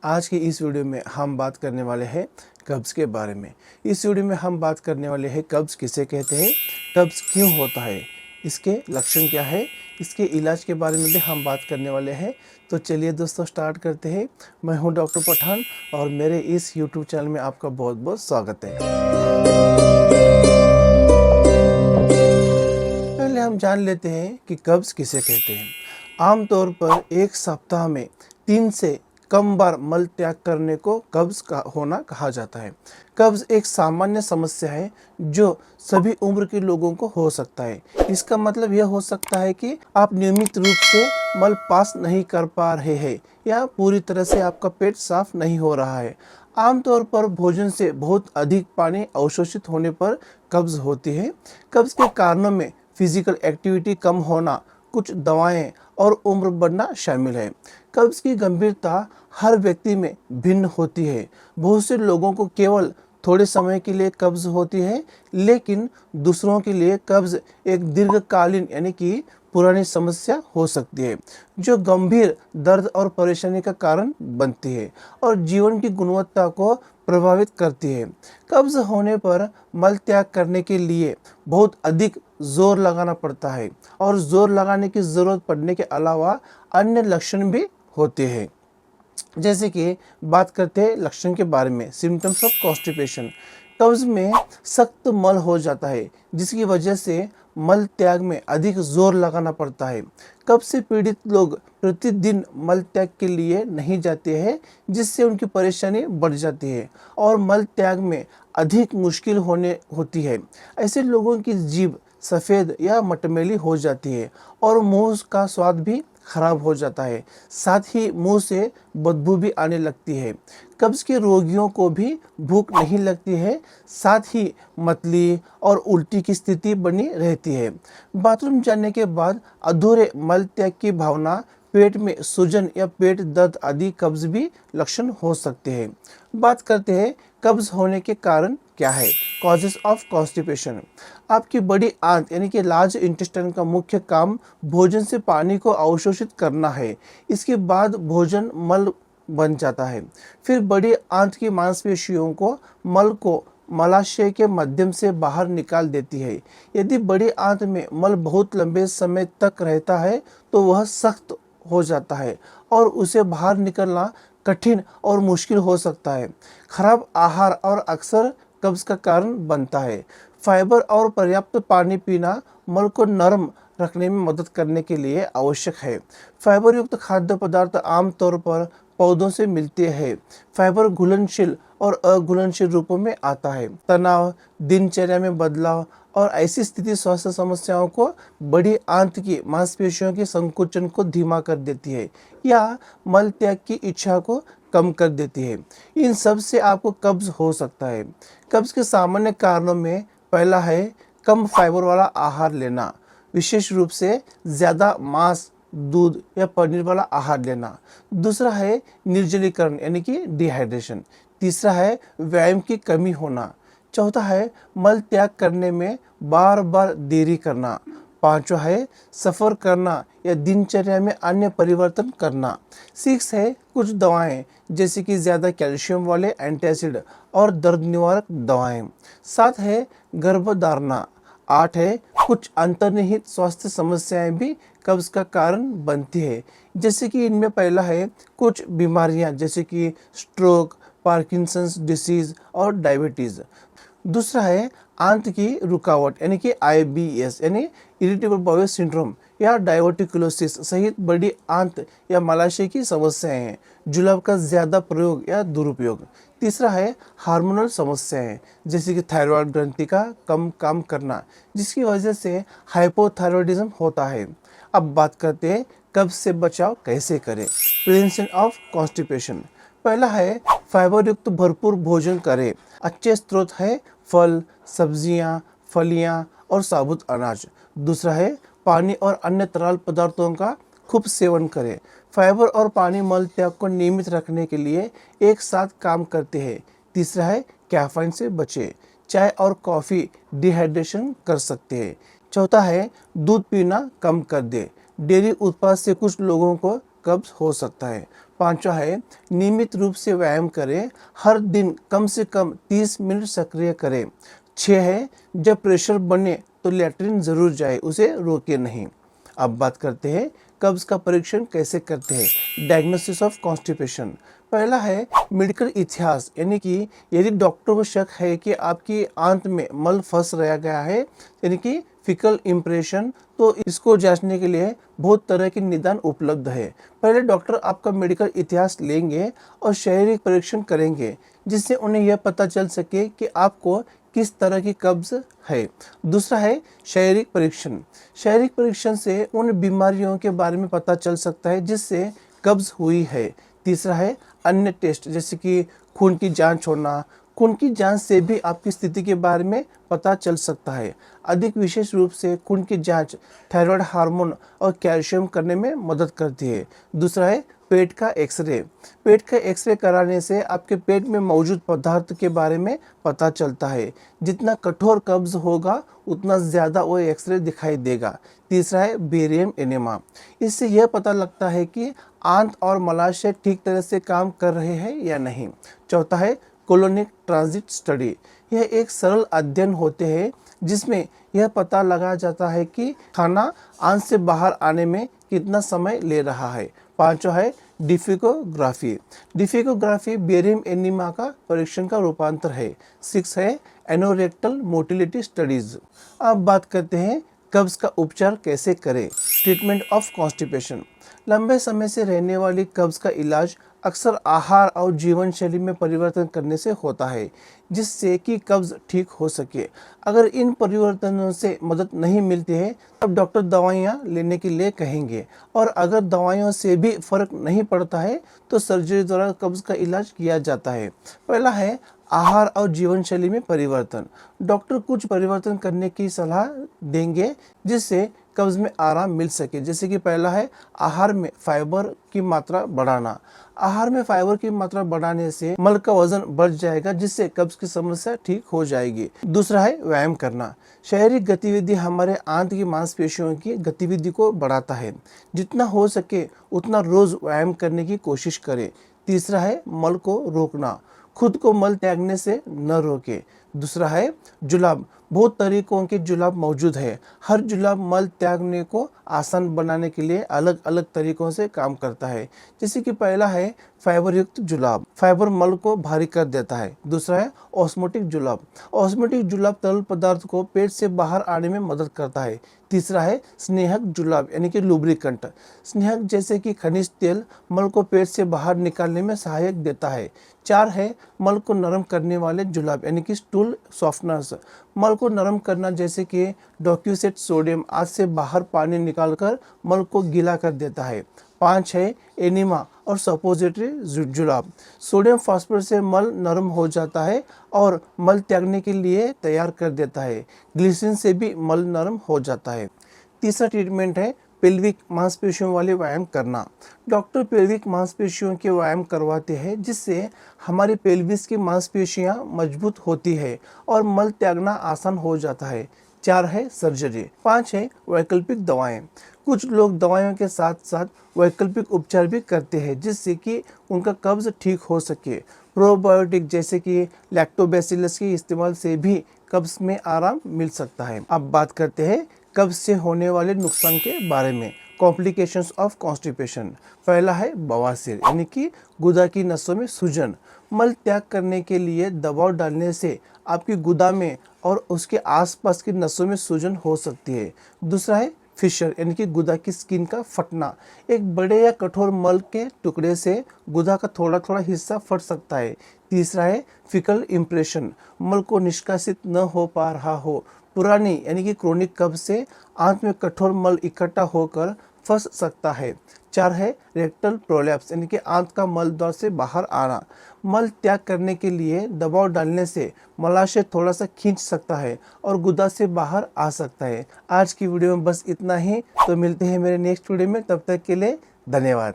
आज की इस वीडियो में हम बात करने वाले हैं कब्ज़ के बारे में। इस वीडियो में हम बात करने वाले हैं कब्ज़ किसे कहते हैं, कब्ज़ क्यों होता है, इसके लक्षण क्या है, इसके इलाज के बारे में भी हम बात करने वाले हैं। तो चलिए दोस्तों स्टार्ट करते हैं। मैं हूं डॉक्टर पठान और मेरे इस यूट्यूब चैनल में आपका बहुत बहुत स्वागत है। पहले हम जान लेते हैं कि कब्ज़ किसे कहते हैं। आमतौर पर एक सप्ताह में 3 से कम बार मल त्याग करने को कब्ज़ का होना कहा जाता है। कब्ज़ एक सामान्य समस्या है जो सभी उम्र के लोगों को हो सकता है। इसका मतलब यह हो सकता है कि आप नियमित रूप से मल पास नहीं कर पा रहे हैं या पूरी तरह से आपका पेट साफ नहीं हो रहा है। आमतौर पर भोजन से बहुत अधिक पानी अवशोषित होने पर कब्ज़ होती है। कब्ज़ के कारणों में फिजिकल एक्टिविटी कम होना, कुछ दवाएं और उम्र बढ़ना शामिल है। कब्ज़ की गंभीरता हर व्यक्ति में भिन्न होती है। बहुत से लोगों को केवल थोड़े समय के लिए कब्ज़ होती है, लेकिन दूसरों के लिए कब्ज़ एक दीर्घकालीन यानी कि पुरानी समस्या हो सकती है, जो गंभीर दर्द और परेशानी का कारण बनती है और जीवन की गुणवत्ता को प्रभावित करती है। कब्ज़ होने पर मल त्याग करने के लिए बहुत अधिक जोर लगाना पड़ता है और जोर लगाने की ज़रूरत पड़ने के अलावा अन्य लक्षण भी होते हैं। जैसे कि बात करते हैं लक्षण के बारे में, सिम्टम्स ऑफ कॉन्स्टिपेशन। कब्ज़ में सख्त मल हो जाता है, जिसकी वजह से मल त्याग में अधिक जोर लगाना पड़ता है। कब्ज़ से पीड़ित लोग प्रतिदिन मल त्याग के लिए नहीं जाते हैं, जिससे उनकी परेशानी बढ़ जाती है और मल त्याग में अधिक मुश्किल होती है। ऐसे लोगों की जीभ सफ़ेद या मटमैली हो जाती है और मुंह का स्वाद भी खराब हो जाता है। साथ ही मुंह से बदबू भी आने लगती है। कब्ज़ के रोगियों को भी भूख नहीं लगती है, साथ ही मतली और उल्टी की स्थिति बनी रहती है। बाथरूम जाने के बाद अधूरे मल त्याग की भावना, पेट में सूजन या पेट दर्द आदि कब्ज़ भी लक्षण हो सकते हैं। बात करते हैं कब्ज़ होने के कारण क्या है, कॉजेस ऑफ कॉन्स्टिपेशन। आपकी बड़ी आंत यानी कि लार्ज इंटेस्टाइन का मुख्य काम भोजन से पानी को अवशोषित करना है। इसके बाद भोजन मल बन जाता है। फिर बड़ी आंत की मांसपेशियों को मल को मलाशय के माध्यम से बाहर निकाल देती है। यदि बड़ी आंत में मल बहुत लंबे समय तक रहता है तो वह सख्त हो जाता है और उसे बाहर निकलना कठिन और मुश्किल हो सकता है। खराब आहार और अक्सर कब्ज़ का कारण बनता है। फाइबर और पर्याप्त पानी पीना मल को नरम रखने में मदद करने के लिए आवश्यक है। फाइबर युक्त खाद्य पदार्थ आमतौर पर पौधों से मिलते हैं। फाइबर घुलनशील और अघुलनशील रूपों में आता है। तनाव, दिनचर्या में बदलाव और ऐसी स्थिति स्वास्थ्य समस्याओं को, बड़ी आंत की मांसपेशियों के संकुचन को धीमा कर देती है या मल त्याग की इच्छा को कम कर देती है। इन सब से आपको कब्ज़ हो सकता है। कब्ज़ के सामान्य कारणों में पहला है कम फाइबर वाला आहार लेना, विशेष रूप से ज़्यादा मांस, दूध या पनीर वाला आहार लेना। दूसरा है निर्जलीकरण यानी कि डिहाइड्रेशन। तीसरा है व्यायाम की कमी होना। चौथा है मल त्याग करने में बार बार देरी करना। पांचवा है सफ़र करना या दिनचर्या में अन्य परिवर्तन करना। 6 है कुछ दवाएं, जैसे कि ज़्यादा कैल्शियम वाले एंटासिड और दर्द निवारक दवाएं। 7 है गर्भधारणा। 8 है कुछ अंतर्निहित स्वास्थ्य समस्याएं भी कब्ज़ का कारण बनती है, जैसे कि इनमें पहला है कुछ बीमारियां जैसे कि स्ट्रोक, पार्किंसंस डिसीज़ और डायबिटीज़। दूसरा है आंत की रुकावट यानी कि IBS यानी इरिटेबल बाउल सिंड्रोम या डाइवर्टिकुलोसिस सहित बड़ी आंत या मलाशय की समस्याएं हैं। जुलाब का ज़्यादा प्रयोग या दुरुपयोग। तीसरा है हार्मोनल समस्याएं, जैसे कि थायराइड ग्रंथि का कम काम करना, जिसकी वजह से हाइपोथायरॉयडिज्म होता है। अब बात करते हैं कब्ज़ से बचाव कैसे करें। Prevention of constipation. पहला है फाइबर युक्त भरपूर भोजन करें। अच्छे स्रोत है फल, सब्जियां, फलियां और साबुत अनाज। दूसरा है पानी और अन्य तरल पदार्थों का खूब सेवन करें। फाइबर और पानी मल त्याग को नियमित रखने के लिए एक साथ काम करते हैं। तीसरा है कैफीन से बचें। चाय और कॉफ़ी डिहाइड्रेशन कर सकते हैं। चौथा है दूध पीना कम कर दे। डेयरी उत्पाद से कुछ लोगों को कब्ज़ हो सकता है। पांचवा है नियमित रूप से व्यायाम करें, हर दिन कम से कम 30 मिनट सक्रिय करें। 6 है जब प्रेशर बने तो लैट्रिन जरूर जाए, उसे रोके नहीं। अब बात करते हैं कब्ज का परीक्षण कैसे करते हैं। Diagnosis of constipation. पहला है मेडिकल इतिहास, यानी कि यदि डॉक्टर को शक है कि आपकी आंत में मल फंस रह गया है, यानी कि फिकल इम्प्रेशन, तो इसको जांचने के लिए बहुत तरह के निदान उपलब्ध है। पहले डॉक्टर आपका मेडिकल इतिहास लेंगे और शारीरिक परीक्षण करेंगे, जिससे उन्हें यह पता चल सके कि आपको किस तरह की कब्ज है। दूसरा है शारीरिक परीक्षण। शारीरिक परीक्षण से उन बीमारियों के बारे में पता चल सकता है जिससे कब्ज हुई है। तीसरा है अन्य टेस्ट, जैसे कि खून की जांच होना। खून की जांच से भी आपकी स्थिति के बारे में पता चल सकता है। अधिक विशेष रूप से खून की जांच थायराइड हार्मोन और कैल्शियम करने में मदद करती है। दूसरा है पेट का एक्सरे। पेट का एक्सरे कराने से आपके पेट में मौजूद पदार्थ के बारे में पता चलता है। जितना कठोर कब्ज होगा उतना ज़्यादा वो एक्सरे दिखाई देगा। तीसरा है बेरियम एनेमा। इससे यह पता लगता है कि आंत और मलाशय ठीक तरह से काम कर रहे हैं या नहीं। चौथा है कोलोनिक ट्रांजिट स्टडी। यह एक सरल अध्ययन होते हैं जिसमें यह पता लगाया जाता है कि खाना आंत से बाहर आने में कितना समय ले रहा है। पांचवा है डिफिकोग्राफी। डिफिकोग्राफी बेरियम एनीमा का परीक्षण का रूपांतर है। 6 है एनोरेक्टल मोटिलिटी स्टडीज। अब बात करते हैं कब्ज का उपचार कैसे करें। Treatment of constipation. लंबे समय से रहने वाली कब्ज का इलाज अक्सर आहार और जीवन शैली में परिवर्तन करने से होता है, जिससे कि कब्ज ठीक हो सके। अगर इन परिवर्तनों से मदद नहीं मिलती है तब डॉक्टर दवाइयाँ लेने के लिए कहेंगे, और अगर दवाइयों से भी फर्क नहीं पड़ता है तो सर्जरी द्वारा कब्ज का इलाज किया जाता है। पहला है आहार और जीवन शैली में परिवर्तन। डॉक्टर कुछ परिवर्तन करने की सलाह देंगे जिससे कब्ज में आराम मिल सके। जैसे कि पहला है आहार में फाइबर की मात्रा बढ़ाना। आहार में फाइबर की मात्रा बढ़ाने से मल का वजन बढ़ जाएगा, जिससे कब्ज की समस्या ठीक हो जाएगी। दूसरा है व्यायाम करना। शारीरिक गतिविधि हमारे आंत की मांसपेशियों की गतिविधि को बढ़ाता है। जितना हो सके उतना रोज व्यायाम करने की कोशिश करें। तीसरा है मल को रोकना। खुद को मल त्यागने से न रोके। दूसरा है जुलाब। बहुत तरीकों के जुलाब मौजूद है। हर जुलाब मल त्यागने को आसान बनाने के लिए अलग अलग तरीकों से काम करता है। जैसे कि पहला है फाइबर युक्त जुलाब। फाइबर मल को भारी कर देता है। दूसरा है ऑस्मोटिक जुलाब। ऑस्मोटिक जुलाब तरल पदार्थ को पेट से बाहर आने में मदद करता है। तीसरा है स्नेहक जुलाब, यानी कि लुब्रिकेंट। स्नेहक जैसे कि खनिज तेल मल को पेट से बाहर निकालने में सहायक देता है। 4 है मल को नरम करने वाले जुलाब, यानी कि स्टूल सॉफ्टनर्स। मल को नरम करना, जैसे कि डॉक्यूसेट सोडियम आंत से बाहर पानी निकालकर मल को गीला कर देता है। 5 है एनिमा और सपोजिटरी जुलाब। सोडियम फास्फोरेट से मल नरम हो जाता है और मल त्यागने के लिए तैयार कर देता है। ग्लिसरीन से भी मल नरम हो जाता है। तीसरा ट्रीटमेंट है पेल्विक मांसपेशियों वाले व्यायाम करना। डॉक्टर पेल्विक मांसपेशियों के व्यायाम करवाते हैं जिससे हमारी पेल्विस की मांसपेशियां मजबूत होती है और मल त्यागना आसान हो जाता है। 4 है सर्जरी। 5 है वैकल्पिक दवाएं। कुछ लोग दवाइयों के साथ साथ वैकल्पिक उपचार भी करते हैं जिससे कि उनका कब्ज ठीक हो सके। प्रोबायोटिक जैसे कि लैक्टोबैसिलस के इस्तेमाल से भी कब्ज में आराम मिल सकता है। अब बात करते हैं कब्ज से होने वाले नुकसान के बारे में। Complications of constipation. पहला है बवासीर, यानी कि गुदा की नसों में सूजन। मल त्याग करने के लिए दबाव डालने से आपकी गुदा में और उसके आसपास की नसों में सूजन हो सकती है। दूसरा है फिशर, यानी कि गुदा की स्किन का फटना। एक बड़े या कठोर मल के टुकड़े से गुदा का थोड़ा थोड़ा हिस्सा फट सकता है। तीसरा है फिकल इम्प्रेशन। मल को निष्कासित न हो पा रहा हो। पुरानी यानी कि क्रोनिक कब्ज से आंत में कठोर मल इकट्ठा होकर फंस सकता है। 4 है रेक्टल प्रोलैप्स, यानी कि आंत का मल द्वार से बाहर आना। मल त्याग करने के लिए दबाव डालने से मलाशय थोड़ा सा खींच सकता है और गुदा से बाहर आ सकता है। आज की वीडियो में बस इतना ही। तो मिलते हैं मेरे नेक्स्ट वीडियो में, तब तक के लिए धन्यवाद।